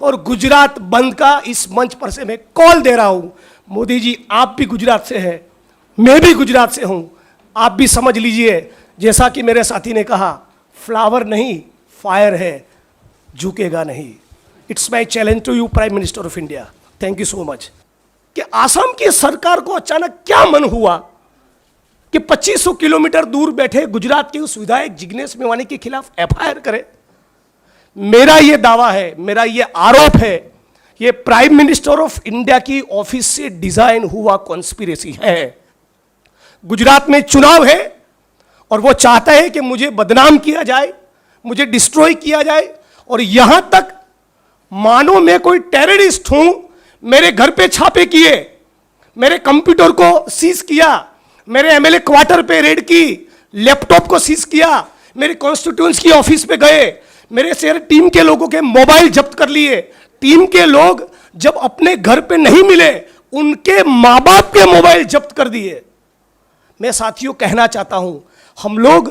और गुजरात बंद का इस मंच पर से मैं कॉल दे रहा हूं। मोदी जी, आप भी गुजरात से हैं, मैं भी गुजरात से हूं। आप भी समझ लीजिए, जैसा कि मेरे साथी ने कहा, फ्लावर नहीं फायर है, झुकेगा नहीं। It's my challenge to you, prime minister of India. Thank you so much. कि आसाम की सरकार को अचानक क्या मन हुआ कि 2500 किलोमीटर दूर बैठे गुजरात के उस विधायक जिग्नेश मेवानी के खिलाफ एफआईआर करे। मेरा यह दावा है, मेरा यह आरोप है, यह प्राइम मिनिस्टर ऑफ इंडिया की ऑफिस से डिजाइन हुआ कॉन्स्पिरेसी है। गुजरात में चुनाव है और वो चाहता है कि मुझे बदनाम किया जाए, मुझे डिस्ट्रॉय किया जाए, और यहां तक मानो मैं कोई टेररिस्ट हूं। मेरे घर पे छापे किए, मेरे कंप्यूटर को सीज किया, मेरे एमएलए क्वार्टर पे रेड की, लैपटॉप को सीज किया, मेरे कॉन्स्टिट्यूएंसी की ऑफिस पे गए, मेरे शेयर टीम के लोगों के मोबाइल जब्त कर लिए। टीम के लोग जब अपने घर पे नहीं मिले, उनके मां बाप के मोबाइल जब्त कर दिए। मैं साथियों कहना चाहता हूं, हम लोग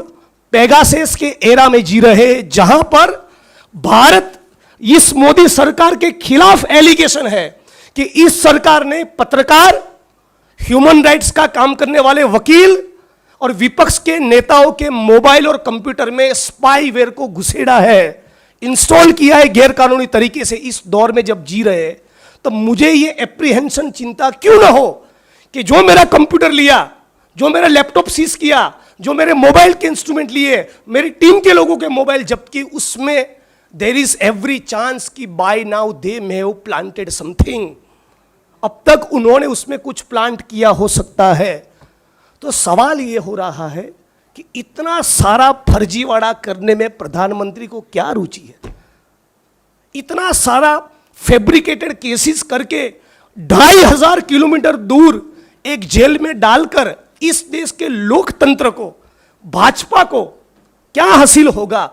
पेगासस के एरा में जी रहे, जहां पर भारत इस मोदी सरकार के खिलाफ एलिगेशन है कि इस सरकार ने पत्रकार, ह्यूमन राइट्स का काम करने वाले वकील और विपक्ष के नेताओं के मोबाइल और कंप्यूटर में स्पाईवेयर को घुसेड़ा है, इंस्टॉल किया है गैर कानूनी तरीके से। इस दौर में जब जी रहे, तो मुझे ये एप्रीहेंशन, चिंता क्यों ना हो कि जो मेरा कंप्यूटर लिया, जो मेरा लैपटॉप सीज किया, जो मेरे मोबाइल के इंस्ट्रूमेंट लिए, मेरी टीम के लोगों के मोबाइल जब्त की, उसमें देयर इज एवरी चांस कि by now they may have planted something. अब तक उन्होंने उसमें कुछ प्लांट किया हो सकता है। तो सवाल ये हो रहा है कि इतना सारा फर्जीवाड़ा करने में प्रधानमंत्री को क्या रुचि है? इतना सारा फैब्रिकेटेड केसेस करके 2500 किलोमीटर दूर एक जेल में डालकर इस देश के लोकतंत्र को, भाजपा को क्या हासिल होगा?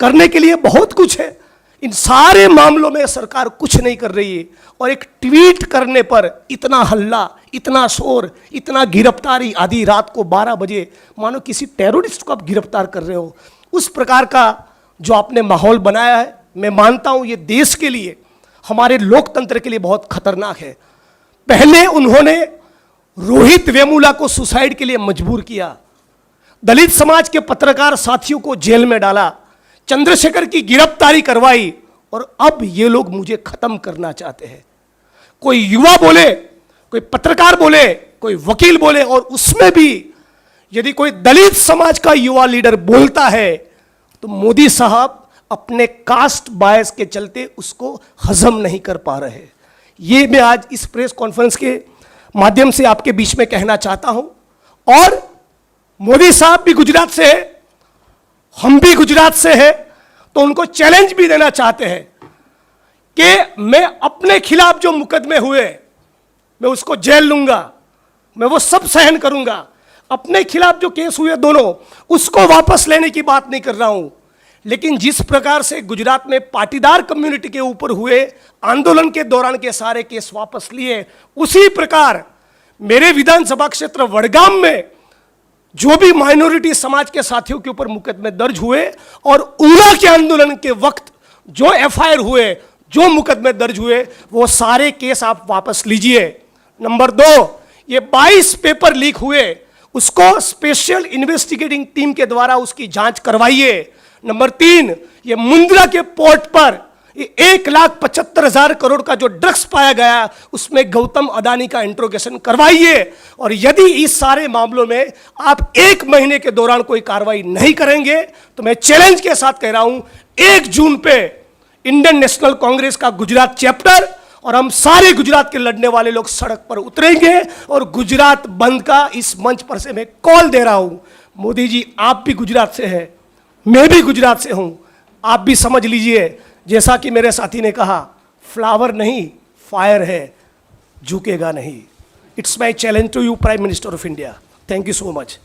करने के लिए बहुत कुछ है। इन सारे मामलों में सरकार कुछ नहीं कर रही है, और एक ट्वीट करने पर इतना हल्ला, इतना शोर, इतना गिरफ्तारी, आधी रात को 12 बजे मानो किसी टेररिस्ट को आप गिरफ्तार कर रहे हो। उस प्रकार का जो आपने माहौल बनाया है, मैं मानता हूं ये देश के लिए, हमारे लोकतंत्र के लिए बहुत खतरनाक है। पहले उन्होंने रोहित वेमुला को सुसाइड के लिए मजबूर किया, दलित समाज के पत्रकार साथियों को जेल में डाला, चंद्रशेखर की गिरफ्तारी करवाई, और अब ये लोग मुझे खत्म करना चाहते हैं। कोई युवा बोले, कोई पत्रकार बोले, कोई वकील बोले, और उसमें भी यदि कोई दलित समाज का युवा लीडर बोलता है, तो मोदी साहब अपने कास्ट बायस के चलते उसको हजम नहीं कर पा रहे। ये मैं आज इस प्रेस कॉन्फ्रेंस के माध्यम से आपके बीच में कहना चाहता हूं। और मोदी साहब भी गुजरात से है, हम भी गुजरात से हैं, तो उनको चैलेंज भी देना चाहते हैं कि मैं अपने खिलाफ जो मुकदमे हुए, मैं उसको जेल लूंगा, मैं वो सब सहन करूंगा। अपने खिलाफ जो केस हुए दोनों, उसको वापस लेने की बात नहीं कर रहा हूं, लेकिन जिस प्रकार से गुजरात में पाटीदार कम्युनिटी के ऊपर हुए आंदोलन के दौरान के सारे केस वापस लिए, उसी प्रकार मेरे विधानसभा क्षेत्र वडगाम में जो भी माइनॉरिटी समाज के साथियों के ऊपर मुकदमे दर्ज हुए, और उना के आंदोलन के वक्त जो एफआईआर हुए, जो मुकदमे दर्ज हुए, वो सारे केस आप वापस लीजिए। नंबर 2, ये 22 पेपर लीक हुए, उसको स्पेशल इन्वेस्टिगेटिंग टीम के द्वारा उसकी जांच करवाइए। नंबर 3, ये मुंद्रा के पोर्ट पर 1,75,000 करोड़ का जो ड्रग्स पाया गया, उसमें गौतम अदानी का इंट्रोगेशन करवाइए। और यदि इस सारे मामलों में आप 1 महीने के दौरान कोई कार्रवाई नहीं करेंगे, तो मैं चैलेंज के साथ कह रहा हूं, 1 जून पे इंडियन नेशनल कांग्रेस का गुजरात चैप्टर और हम सारे गुजरात के लड़ने वाले लोग सड़क पर उतरेंगे, और गुजरात बंद का इस मंच पर से मैं कॉल दे रहा हूं। मोदी जी, आप भी गुजरात से हैं, मैं भी गुजरात से हूं। आप भी समझ लीजिए, जैसा कि मेरे साथी ने कहा, फ्लावर नहीं फायर है, झुकेगा नहीं। It's my challenge to you, prime minister of India. Thank you so much.